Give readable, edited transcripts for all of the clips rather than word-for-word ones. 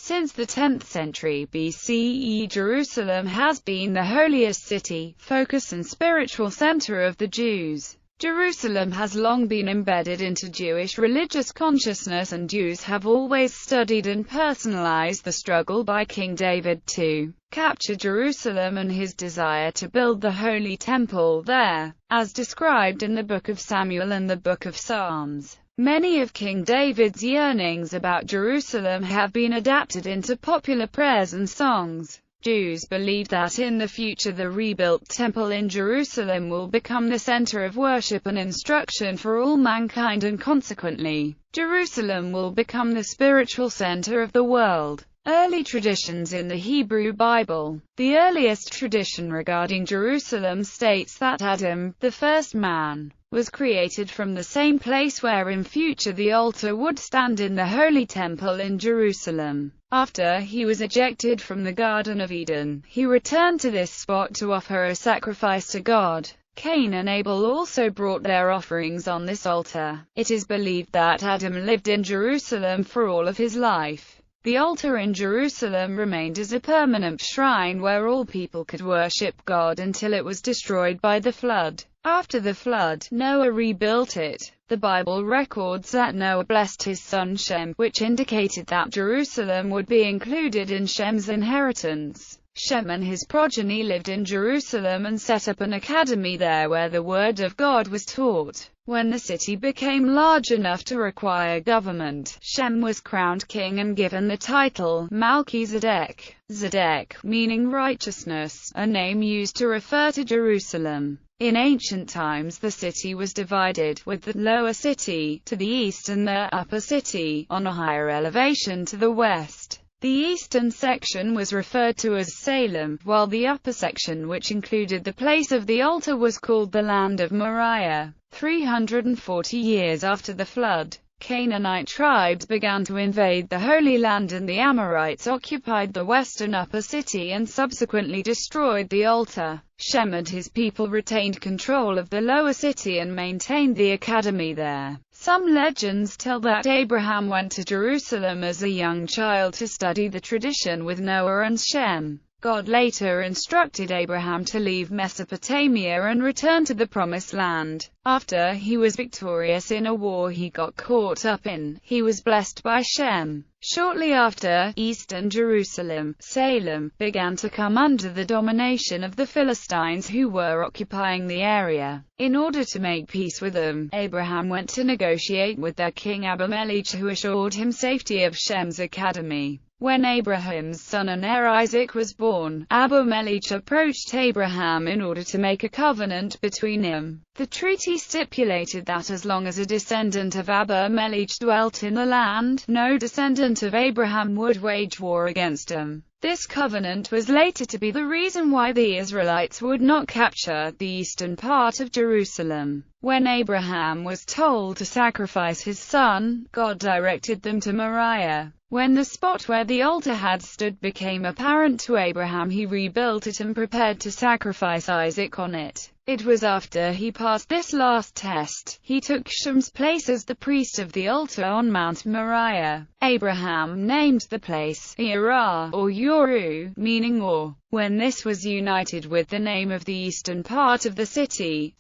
Since the 10th century BCE, Jerusalem has been the holiest city, focus and spiritual center of the Jews. Jerusalem has long been embedded into Jewish religious consciousness, and Jews have always studied and personalized the struggle by King David to capture Jerusalem and his desire to build the Holy Temple there, as described in the Book of Samuel and the Book of Psalms. Many of King David's yearnings about Jerusalem have been adapted into popular prayers and songs. Jews believe that in the future the rebuilt temple in Jerusalem will become the center of worship and instruction for all mankind, and consequently, Jerusalem will become the spiritual center of the world. Early traditions in the Hebrew Bible. The earliest tradition regarding Jerusalem states that Adam, the first man, was created from the same place where in future the altar would stand in the Holy Temple in Jerusalem. After he was ejected from the Garden of Eden, he returned to this spot to offer a sacrifice to God. Cain and Abel also brought their offerings on this altar. It is believed that Adam lived in Jerusalem for all of his life. The altar in Jerusalem remained as a permanent shrine where all people could worship God until it was destroyed by the flood. After the flood, Noah rebuilt it. The Bible records that Noah blessed his son Shem, which indicated that Jerusalem would be included in Shem's inheritance. Shem and his progeny lived in Jerusalem and set up an academy there where the word of God was taught. When the city became large enough to require government, Shem was crowned king and given the title Melchizedek, Zedek, meaning righteousness, a name used to refer to Jerusalem. In ancient times the city was divided, with the lower city to the east and the upper city on a higher elevation to the west. The eastern section was referred to as Salem, while the upper section, which included the place of the altar, was called the land of Moriah. 340 years after the flood, Canaanite tribes began to invade the Holy Land, and the Amorites occupied the western upper city and subsequently destroyed the altar. Shem and his people retained control of the lower city and maintained the academy there. Some legends tell that Abraham went to Jerusalem as a young child to study the tradition with Noah and Shem. God later instructed Abraham to leave Mesopotamia and return to the Promised Land. After he was victorious in a war he got caught up in, he was blessed by Shem. Shortly after, eastern Jerusalem, Salem, began to come under the domination of the Philistines, who were occupying the area. In order to make peace with them, Abraham went to negotiate with their king Abimelech, who assured him safety of Shem's academy. When Abraham's son and heir Isaac was born, Abimelech approached Abraham in order to make a covenant between him. The treaty stipulated that as long as a descendant of Abimelech dwelt in the land, no descendant of Abraham would wage war against him. This covenant was later to be the reason why the Israelites would not capture the eastern part of Jerusalem. When Abraham was told to sacrifice his son, God directed them to Moriah. When the spot where the altar had stood became apparent to Abraham, he rebuilt it and prepared to sacrifice Isaac on it. It was after he passed this last test, he took Shem's place as the priest of the altar on Mount Moriah. Abraham named the place Yerah, or Yoru, meaning Or. When this was united with the name of the eastern part of the city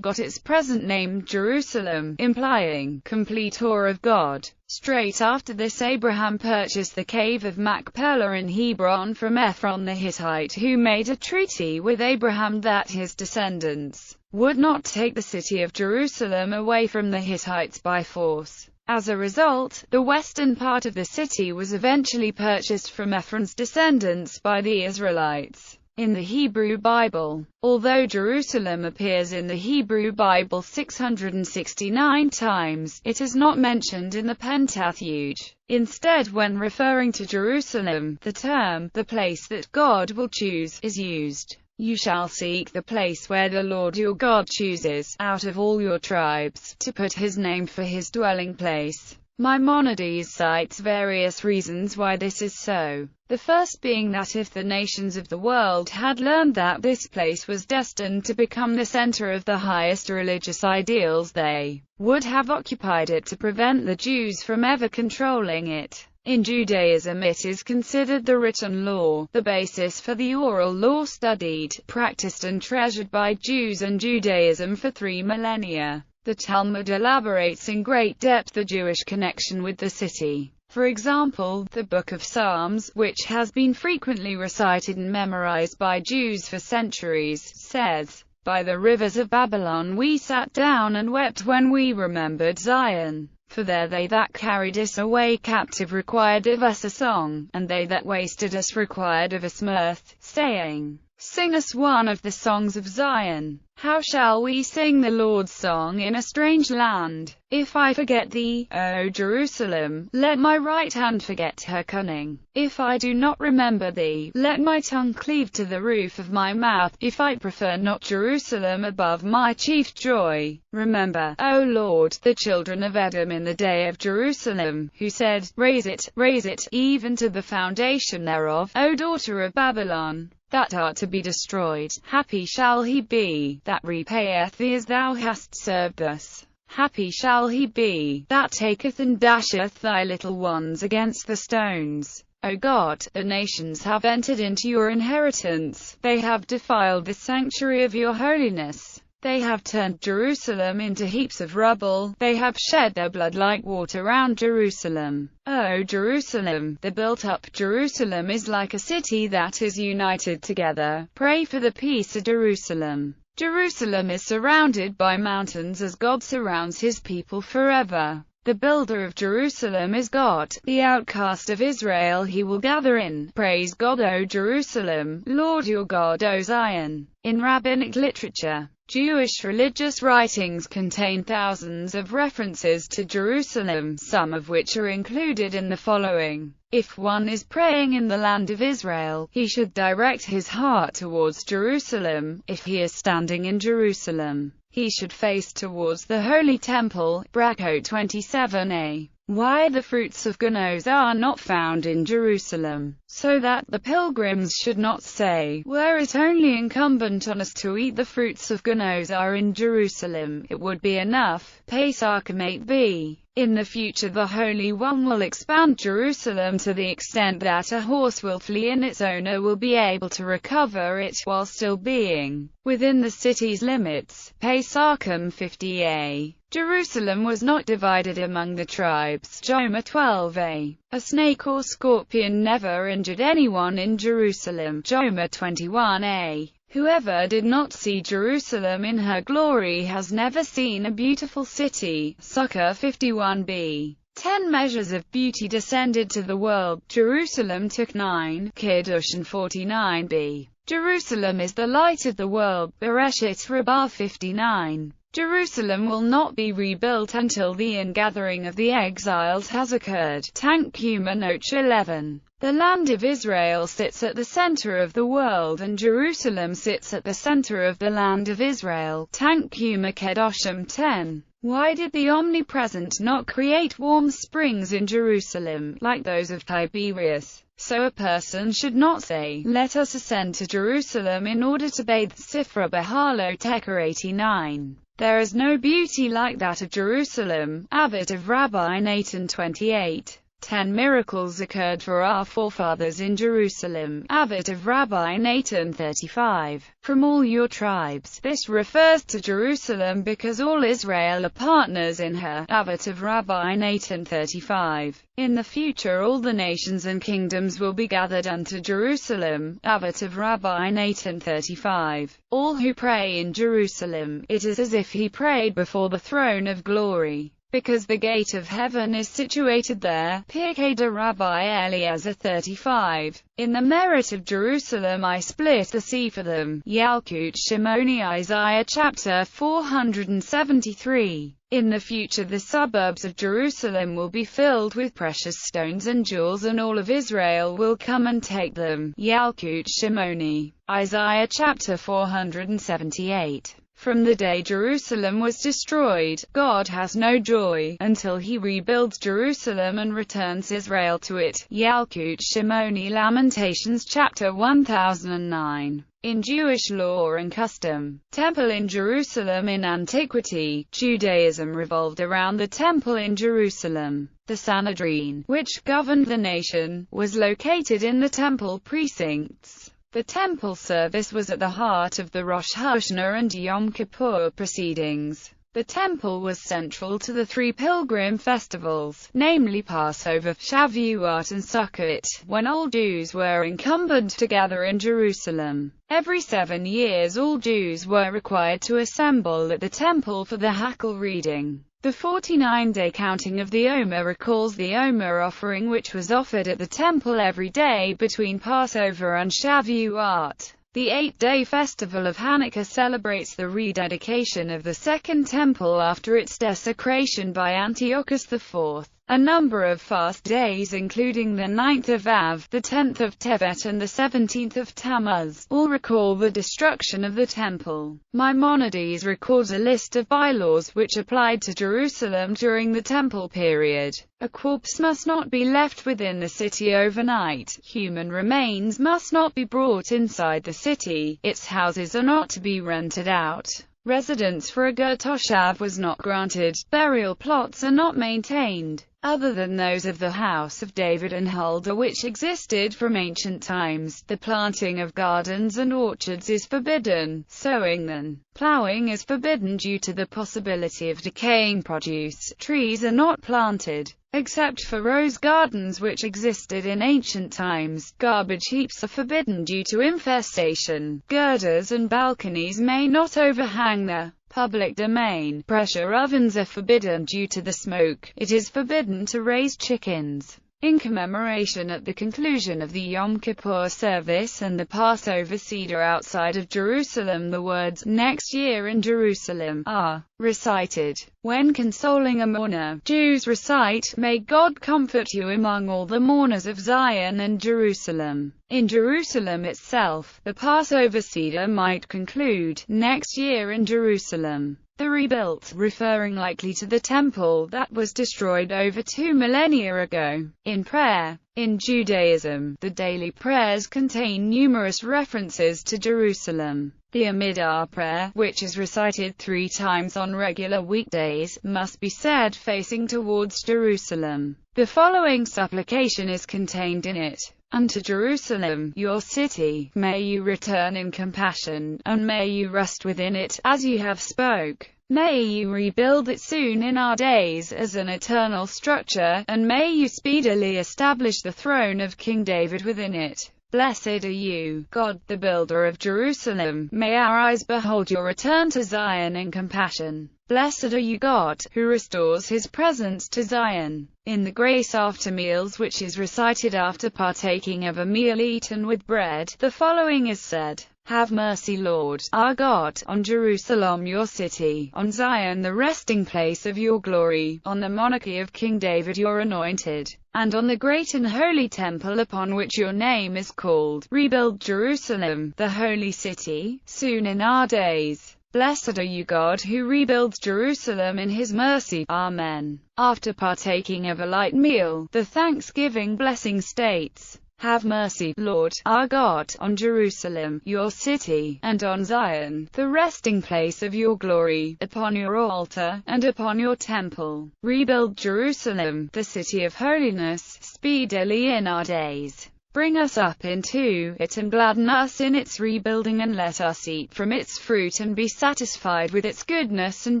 got its present name Jerusalem, implying complete awe of God. Straight after this, Abraham purchased the cave of Machpelah in Hebron from Ephron the Hittite, who made a treaty with Abraham that his descendants would not take the city of Jerusalem away from the Hittites by force. As a result, the western part of the city was eventually purchased from Ephron's descendants by the Israelites. In the Hebrew Bible, although Jerusalem appears in the Hebrew Bible 669 times, it is not mentioned in the Pentateuch. Instead, when referring to Jerusalem, the term, the place that God will choose, is used. You shall seek the place where the Lord your God chooses, out of all your tribes, to put his name for his dwelling place. Maimonides cites various reasons why this is so. The first being that if the nations of the world had learned that this place was destined to become the center of the highest religious ideals, they would have occupied it to prevent the Jews from ever controlling it. In Judaism it is considered the written law, the basis for the oral law studied, practiced and treasured by Jews and Judaism for 3 millennia. The Talmud elaborates in great depth the Jewish connection with the city. For example, the Book of Psalms, which has been frequently recited and memorized by Jews for centuries, says, "By the rivers of Babylon we sat down and wept when we remembered Zion. For there they that carried us away captive required of us a song, and they that wasted us required of us mirth, saying, Sing us one of the songs of Zion. How shall we sing the Lord's song in a strange land? If I forget thee, O Jerusalem, let my right hand forget her cunning. If I do not remember thee, let my tongue cleave to the roof of my mouth. If I prefer not Jerusalem above my chief joy. Remember, O Lord, the children of Edom in the day of Jerusalem, who said, raise it, even to the foundation thereof, O daughter of Babylon, that art to be destroyed. Happy shall he be, that repayeth thee as thou hast served us. Happy shall he be, that taketh and dasheth thy little ones against the stones. O God, the nations have entered into your inheritance, they have defiled the sanctuary of your holiness. They have turned Jerusalem into heaps of rubble, they have shed their blood like water round Jerusalem. O Jerusalem, the built-up Jerusalem is like a city that is united together. Pray for the peace of Jerusalem. Jerusalem is surrounded by mountains as God surrounds his people forever. The builder of Jerusalem is God, the outcast of Israel he will gather in. Praise God, O Jerusalem, Lord your God, O Zion. In rabbinic literature, Jewish religious writings contain thousands of references to Jerusalem, some of which are included in the following. If one is praying in the land of Israel, he should direct his heart towards Jerusalem. If he is standing in Jerusalem, he should face towards the Holy Temple. 27a. Why the fruits of Gnos are not found in Jerusalem, so that the pilgrims should not say, were it only incumbent on us to eat the fruits of Gnos are in Jerusalem, it would be enough. Pesachim 8b. In the future the Holy One will expand Jerusalem to the extent that a horse will flee and its owner will be able to recover it, while still being within the city's limits. Pesachim 50a. Jerusalem was not divided among the tribes. Joma 12a. A snake or scorpion never injured anyone in Jerusalem. Joma 21a. Whoever did not see Jerusalem in her glory has never seen a beautiful city. Sukkah 51b. 10 measures of beauty descended to the world. Jerusalem took 9. Kiddushin 49b. Jerusalem is the light of the world. Bereshit Rabbah 59. Jerusalem will not be rebuilt until the ingathering of the exiles has occurred. Tanchuma Noach 11. The land of Israel sits at the center of the world and Jerusalem sits at the center of the land of Israel. Tanchuma Kedoshim 10. Why did the Omnipresent not create warm springs in Jerusalem, like those of Tiberias? So a person should not say, let us ascend to Jerusalem in order to bathe. Sifra Behalotecha 89. There is no beauty like that of Jerusalem. Abbot of Rabbi Natan 28. 10 miracles occurred for our forefathers in Jerusalem. Abbot of Rabbi Natan 35. From all your tribes. This refers to Jerusalem because all Israel are partners in her. Abbot of Rabbi Natan 35. In the future all the nations and kingdoms will be gathered unto Jerusalem. Abbot of Rabbi Natan 35. All who pray in Jerusalem, it is as if he prayed before the throne of glory, because the gate of heaven is situated there. Pirkei de Rabbi Eliezer 35. In the merit of Jerusalem I split the sea for them. Yalkut Shimoni Isaiah chapter 473. In the future the suburbs of Jerusalem will be filled with precious stones and jewels and all of Israel will come and take them. Yalkut Shimoni. Isaiah chapter 478. From the day Jerusalem was destroyed, God has no joy, until he rebuilds Jerusalem and returns Israel to it. Yalkut Shimoni. Lamentations chapter 1009. in Jewish law and custom. Temple in Jerusalem. In antiquity, Judaism revolved around the temple in Jerusalem. The Sanhedrin, which governed the nation, was located in the temple precincts. The temple service was at the heart of the Rosh Hashanah and Yom Kippur proceedings. The temple was central to the three pilgrim festivals, namely Passover, Shavuot and Sukkot, when all Jews were incumbent to gather in Jerusalem. Every 7 years all Jews were required to assemble at the temple for the Hakhel reading. The 49-day counting of the Omer recalls the Omer offering which was offered at the temple every day between Passover and Shavuot. The 8-day festival of Hanukkah celebrates the rededication of the Second Temple after its desecration by Antiochus IV. A number of fast days including the 9th of Av, the 10th of Tevet and the 17th of Tammuz, all recall the destruction of the temple. Maimonides records a list of bylaws which applied to Jerusalem during the temple period. A corpse must not be left within the city overnight. Human remains must not be brought inside the city. Its houses are not to be rented out. Residence for a ger toshav was not granted. Burial plots are not maintained, other than those of the House of David and Huldah which existed from ancient times. The planting of gardens and orchards is forbidden. Sowing and plowing is forbidden due to the possibility of decaying produce. Trees are not planted, except for rose gardens which existed in ancient times. Garbage heaps are forbidden due to infestation. Girders and balconies may not overhang the public domain. Pressure ovens are forbidden due to the smoke. It is forbidden to raise chickens. In commemoration at the conclusion of the Yom Kippur service and the Passover Seder outside of Jerusalem, the words, "Next year in Jerusalem," are recited. When consoling a mourner, Jews recite, "May God comfort you among all the mourners of Zion and Jerusalem." In Jerusalem itself, the Passover Seder might conclude, "Next year in Jerusalem." The rebuilt, referring likely to the temple that was destroyed over 2 millennia ago. In prayer. In Judaism, the daily prayers contain numerous references to Jerusalem. The Amidah prayer, which is recited 3 times on regular weekdays, must be said facing towards Jerusalem. The following supplication is contained in it. Unto Jerusalem, your city, may you return in compassion, and may you rest within it, as you have spoke. May you rebuild it soon in our days as an eternal structure, and may you speedily establish the throne of King David within it. Blessed are you, God, the builder of Jerusalem. May our eyes behold your return to Zion in compassion. Blessed are you, God, who restores his presence to Zion. In the grace after meals, which is recited after partaking of a meal eaten with bread, the following is said: Have mercy, Lord, our God, on Jerusalem your city, on Zion the resting place of your glory, on the monarchy of King David your anointed, and on the great and holy temple upon which your name is called. Rebuild Jerusalem, the holy city, soon in our days. Blessed are you, God, who rebuilds Jerusalem in his mercy. Amen. After partaking of a light meal, the thanksgiving blessing states: Have mercy, Lord, our God, on Jerusalem, your city, and on Zion, the resting place of your glory, upon your altar, and upon your temple. Rebuild Jerusalem, the city of holiness, speedily in our days. Bring us up into it and gladden us in its rebuilding, and let us eat from its fruit and be satisfied with its goodness, and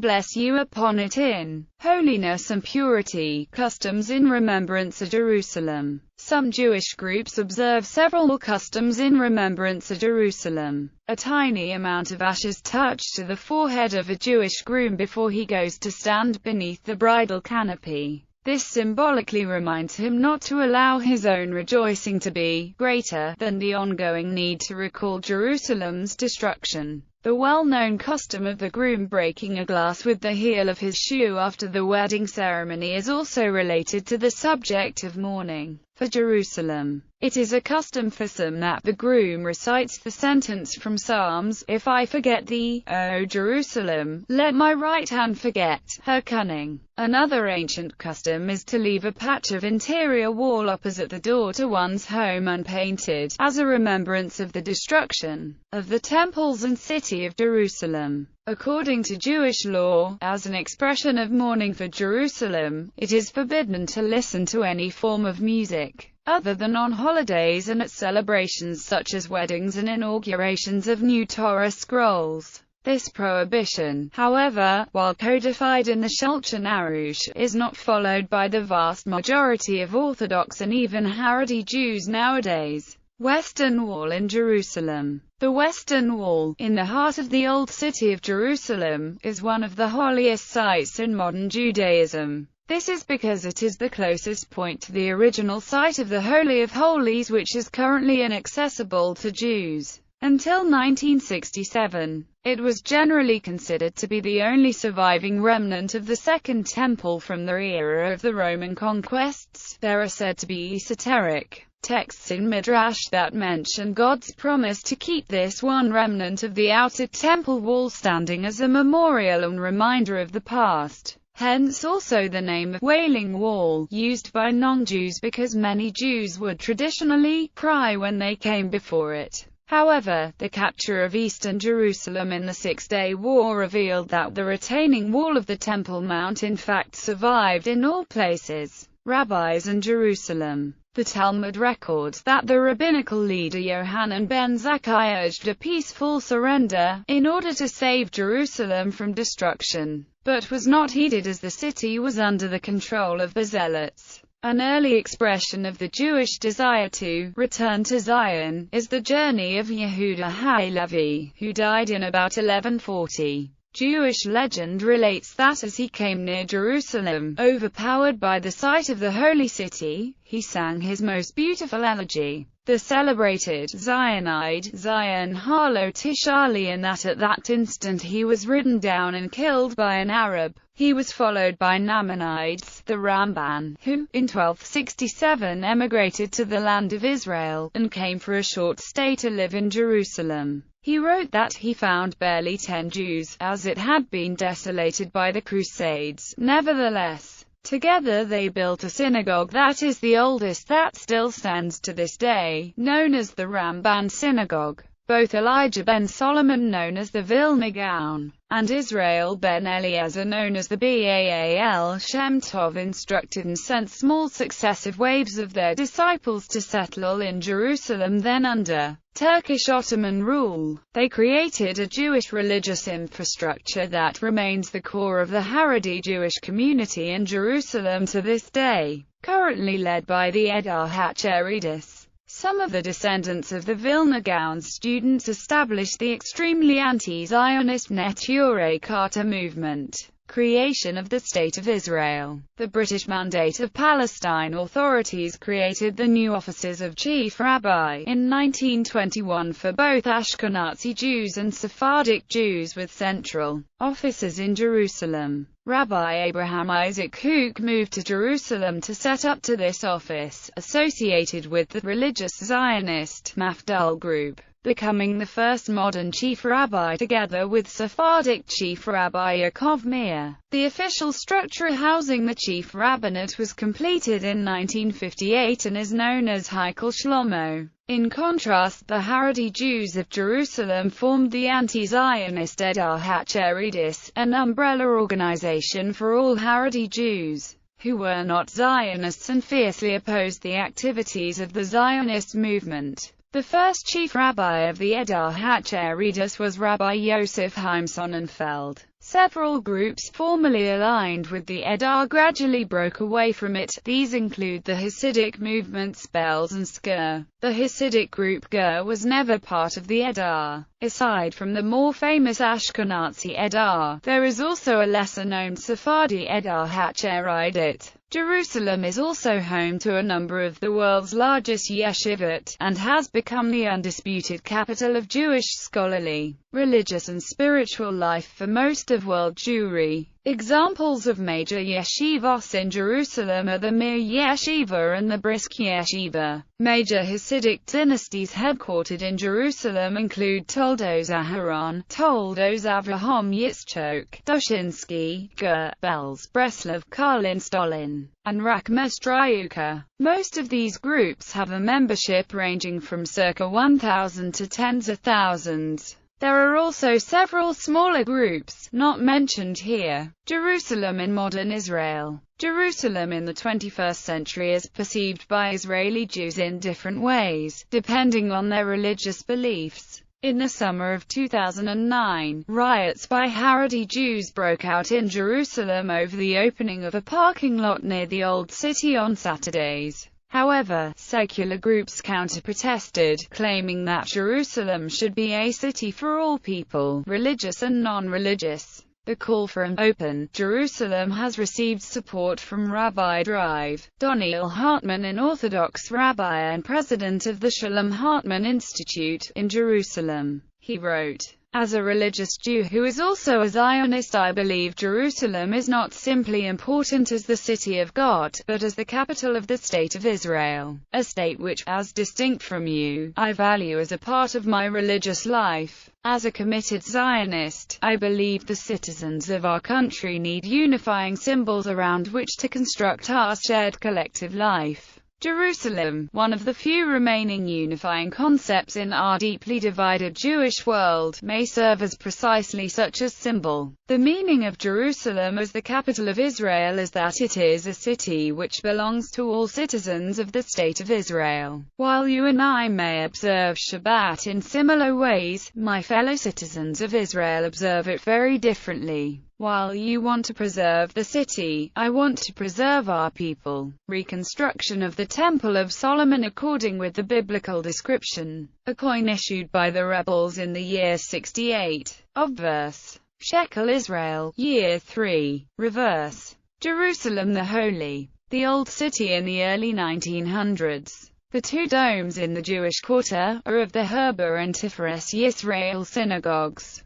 bless you upon it in holiness and purity. Customs in remembrance of Jerusalem. Some Jewish groups observe several customs in remembrance of Jerusalem. A tiny amount of ashes touched to the forehead of a Jewish groom before he goes to stand beneath the bridal canopy. This symbolically reminds him not to allow his own rejoicing to be greater than the ongoing need to recall Jerusalem's destruction. The well-known custom of the groom breaking a glass with the heel of his shoe after the wedding ceremony is also related to the subject of mourning for Jerusalem. It is a custom for some that the groom recites the sentence from Psalms, "If I forget thee, O Jerusalem, let my right hand forget her cunning." Another ancient custom is to leave a patch of interior wall opposite the door to one's home unpainted, as a remembrance of the destruction of the temples and city of Jerusalem. According to Jewish law, as an expression of mourning for Jerusalem, it is forbidden to listen to any form of music other than on holidays and at celebrations such as weddings and inaugurations of new Torah scrolls. This prohibition, however, while codified in the Shulchan Aruch, is not followed by the vast majority of Orthodox and even Haredi Jews nowadays. Western Wall in Jerusalem. The Western Wall, in the heart of the Old City of Jerusalem, is one of the holiest sites in modern Judaism. This is because it is the closest point to the original site of the Holy of Holies, which is currently inaccessible to Jews. Until 1967, it was generally considered to be the only surviving remnant of the Second Temple from the era of the Roman conquests. There are said to be esoteric texts in Midrash that mention God's promise to keep this one remnant of the outer temple wall standing as a memorial and reminder of the past. Hence also the name of Wailing Wall, used by non-Jews because many Jews would traditionally cry when they came before it. However, the capture of eastern Jerusalem in the Six-Day War revealed that the retaining wall of the Temple Mount in fact survived in all places, rabbis and Jerusalem. The Talmud records that the rabbinical leader Yohanan ben Zakkai urged a peaceful surrender, in order to save Jerusalem from destruction, but was not heeded as the city was under the control of the Zealots. An early expression of the Jewish desire to return to Zion is the journey of Yehuda HaLevi, who died in about 1140. Jewish legend relates that as he came near Jerusalem, overpowered by the sight of the holy city, he sang his most beautiful elegy, the celebrated Zionide, Zion Halo Tishali, and that at that instant he was ridden down and killed by an Arab. He was followed by Namanides, the Ramban, who, in 1267 emigrated to the land of Israel, and came for a short stay to live in Jerusalem. He wrote that he found barely 10 Jews, as it had been desolated by the Crusades. Nevertheless, together they built a synagogue that is the oldest that still stands to this day, known as the Ramban Synagogue. Both Elijah ben Solomon, known as the Vilna Gaon, and Israel ben Eliezer, known as the Baal Shem Tov, instructed and sent small successive waves of their disciples to settle in Jerusalem then under Turkish Ottoman rule. They created a Jewish religious infrastructure that remains the core of the Haredi Jewish community in Jerusalem to this day, currently led by the Edar HaChareidis. Some of the descendants of the Vilna Gaon students established the extremely anti-Zionist Neturei Karta movement, creation of the State of Israel. The British Mandate of Palestine authorities created the new offices of Chief Rabbi in 1921 for both Ashkenazi Jews and Sephardic Jews, with central offices in Jerusalem. Rabbi Abraham Isaac Kook moved to Jerusalem to set up to this office, associated with the religious Zionist Mafdal group, becoming the first modern chief rabbi together with Sephardic chief rabbi Yaakov Meir. The official structure housing the chief rabbinate was completed in 1958 and is known as Heichal Shlomo. In contrast, the Haredi Jews of Jerusalem formed the anti-Zionist Edar HaChareidis, an umbrella organization for all Haredi Jews who were not Zionists and fiercely opposed the activities of the Zionist movement. The first chief rabbi of the Edar HaChareidis was Rabbi Yosef Haim Sonnenfeld. Several groups formerly aligned with the Edar gradually broke away from it. These include the Hasidic movements Belz and Sker. The Hasidic group Ger was never part of the Edar. Aside from the more famous Ashkenazi Edar, there is also a lesser-known Sephardi Edar HaChareidit. Jerusalem is also home to a number of the world's largest yeshivot, and has become the undisputed capital of Jewish scholarly religious and spiritual life for most of world Jewry. Examples of major yeshivos in Jerusalem are the Mir Yeshiva and the Brisk Yeshiva. Major Hasidic dynasties headquartered in Jerusalem include Toldos Aharon, Toldos Avraham Yitzchok, Doshinsky, Ger, Belz, Breslov, Karlin Stolin, and Rachmes Dryuka. Most of these groups have a membership ranging from circa 1,000 to tens of thousands. There are also several smaller groups, not mentioned here. Jerusalem in modern Israel. Jerusalem in the 21st century is perceived by Israeli Jews in different ways, depending on their religious beliefs. In the summer of 2009, riots by Haredi Jews broke out in Jerusalem over the opening of a parking lot near the Old City on Saturdays. However, secular groups counter-protested, claiming that Jerusalem should be a city for all people, religious and non-religious. The call for an open Jerusalem has received support from Rabbi Drive, Doniel Hartman, an Orthodox rabbi and president of the Shalom Hartman Institute in Jerusalem. He wrote, "As a religious Jew who is also a Zionist, I believe Jerusalem is not simply important as the city of God, but as the capital of the state of Israel, a state which, as distinct from you, I value as a part of my religious life. As a committed Zionist, I believe the citizens of our country need unifying symbols around which to construct our shared collective life. Jerusalem, one of the few remaining unifying concepts in our deeply divided Jewish world, may serve as precisely such a symbol. The meaning of Jerusalem as the capital of Israel is that it is a city which belongs to all citizens of the state of Israel. While you and I may observe Shabbat in similar ways, my fellow citizens of Israel observe it very differently. While you want to preserve the city, I want to preserve our people." Reconstruction of the Temple of Solomon according with the biblical description. A coin issued by the rebels in the year 68. Obverse. Shekel Israel, year 3. Reverse. Jerusalem the Holy. The Old City in the early 1900s. The two domes in the Jewish Quarter are of the Herber and Tiferes Yisrael synagogues.